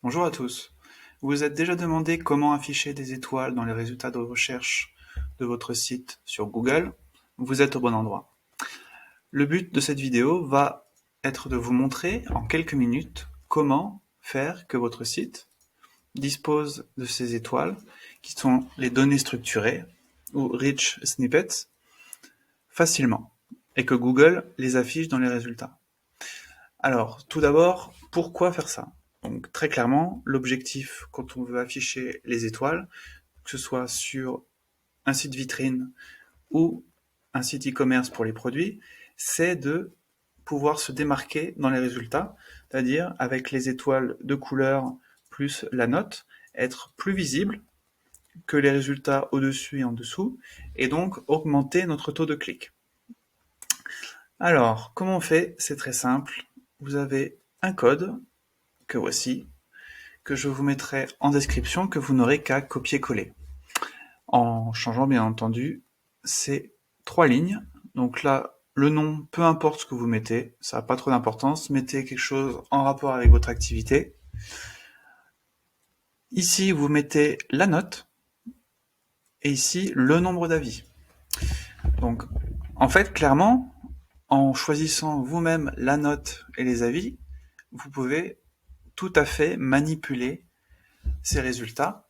Bonjour à tous. Vous vous êtes déjà demandé comment afficher des étoiles dans les résultats de recherche de votre site sur Google? Vous êtes au bon endroit. Le but de cette vidéo va être de vous montrer en quelques minutes comment faire que votre site dispose de ces étoiles, qui sont les données structurées, ou rich snippets, facilement, et que Google les affiche dans les résultats. Alors, tout d'abord, pourquoi faire ça? Donc, très clairement, l'objectif quand on veut afficher les étoiles, que ce soit sur un site vitrine ou un site e-commerce pour les produits, c'est de pouvoir se démarquer dans les résultats, c'est-à-dire avec les étoiles de couleur plus la note, être plus visible que les résultats au-dessus et en dessous, et donc augmenter notre taux de clic. Alors, comment on fait? C'est très simple. Vous avez un code, que voici, que je vous mettrai en description, que vous n'aurez qu'à copier-coller. En changeant bien entendu ces 3 lignes. Donc là, le nom, peu importe ce que vous mettez, ça n'a pas trop d'importance, mettez quelque chose en rapport avec votre activité. Ici, vous mettez la note, et ici, le nombre d'avis. Donc, en fait, clairement, en choisissant vous-même la note et les avis, vous pouvez tout à fait manipuler ces résultats.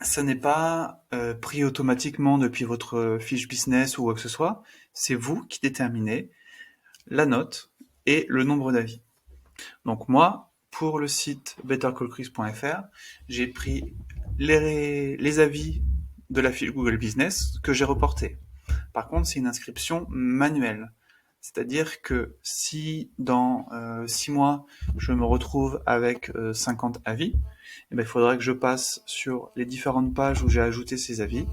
Ça n'est pas pris automatiquement depuis votre fiche business ou quoi que ce soit, c'est vous qui déterminez la note et le nombre d'avis. Donc moi, pour le site bettercallchris.fr, j'ai pris les avis de la fiche Google Business que j'ai reporté. Par contre, c'est une inscription manuelle. C'est-à-dire que si dans 6 mois, je me retrouve avec 50 avis, eh ben, il faudra que je passe sur les différentes pages où j'ai ajouté ces avis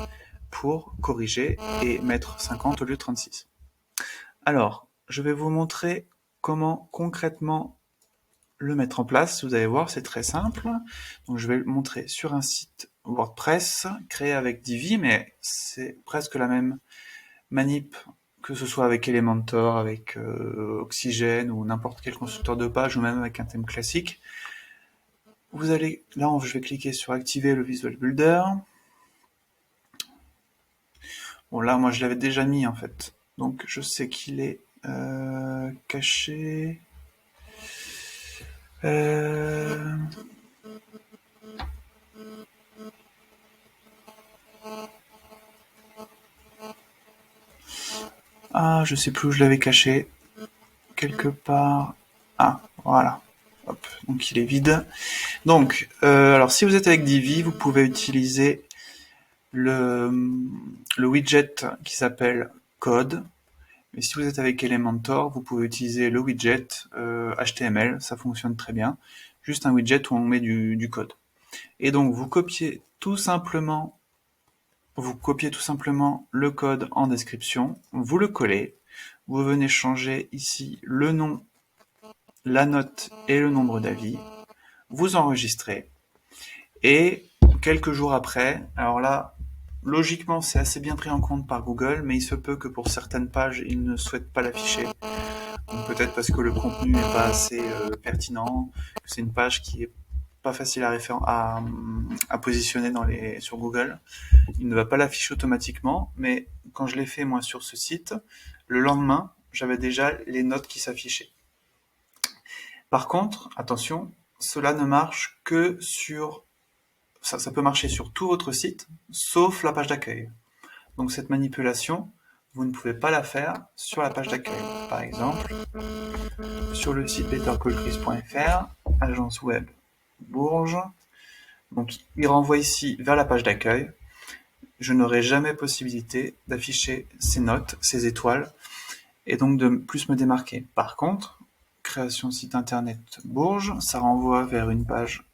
pour corriger et mettre 50 au lieu de 36. Alors, je vais vous montrer comment concrètement le mettre en place. Vous allez voir, c'est très simple. Donc, je vais le montrer sur un site WordPress créé avec Divi, mais c'est presque la même manip que ce soit avec Elementor, avec Oxygène ou n'importe quel constructeur de page ou même avec un thème classique. Vous allez, là je vais cliquer sur activer le Visual Builder. Bon là moi je l'avais déjà mis en fait, donc je sais qu'il est caché. Ah, je sais plus où je l'avais caché. Quelque part. Ah, voilà. Hop, donc il est vide. Donc, alors si vous êtes avec Divi, vous pouvez utiliser le widget qui s'appelle Code. Mais si vous êtes avec Elementor, vous pouvez utiliser le widget HTML, ça fonctionne très bien. Juste un widget où on met du code. Et donc vous copiez tout simplement le code en description, vous le collez, vous venez changer ici le nom, la note et le nombre d'avis, vous enregistrez, et quelques jours après, alors là, logiquement c'est assez bien pris en compte par Google, mais il se peut que pour certaines pages, ils ne souhaitent pas l'afficher. Donc peut-être parce que le contenu n'est pas assez pertinent, que c'est une page qui est pas facile à positionner sur Google. Il ne va pas l'afficher automatiquement, mais quand je l'ai fait moi sur ce site, le lendemain, j'avais déjà les notes qui s'affichaient. Par contre, attention, cela ne marche que sur... Ça peut marcher sur tout votre site, sauf la page d'accueil. Donc cette manipulation, vous ne pouvez pas la faire sur la page d'accueil. Par exemple, sur le site bettercallchris.fr, agence web Bourges, donc il renvoie ici vers la page d'accueil. Je n'aurai jamais possibilité d'afficher ces notes, ces étoiles, et donc de plus me démarquer. Par contre, création site internet Bourges, ça renvoie vers une page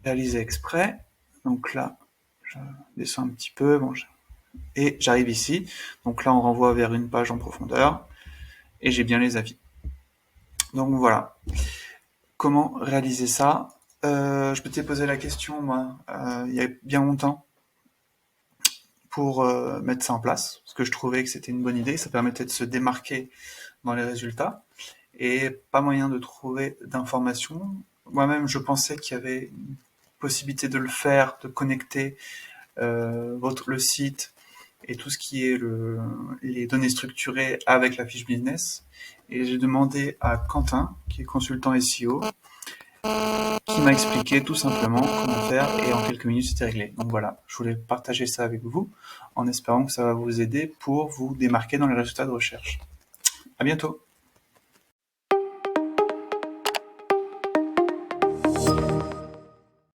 réalisée exprès. Donc là, je descends un petit peu, et j'arrive ici. Donc là, on renvoie vers une page en profondeur, et j'ai bien les avis. Donc voilà. Comment réaliser ça? Je m'étais posé la question, moi, il y a bien longtemps, pour mettre ça en place, parce que je trouvais que c'était une bonne idée, ça permettait de se démarquer dans les résultats et pas moyen de trouver d'informations. Moi-même, je pensais qu'il y avait une possibilité de le faire, de connecter le site et tout ce qui est les données structurées avec la fiche business. Et j'ai demandé à Quentin, qui est consultant SEO, qui m'a expliqué tout simplement comment faire et en quelques minutes c'était réglé. Donc voilà, je voulais partager ça avec vous en espérant que ça va vous aider pour vous démarquer dans les résultats de recherche. À bientôt.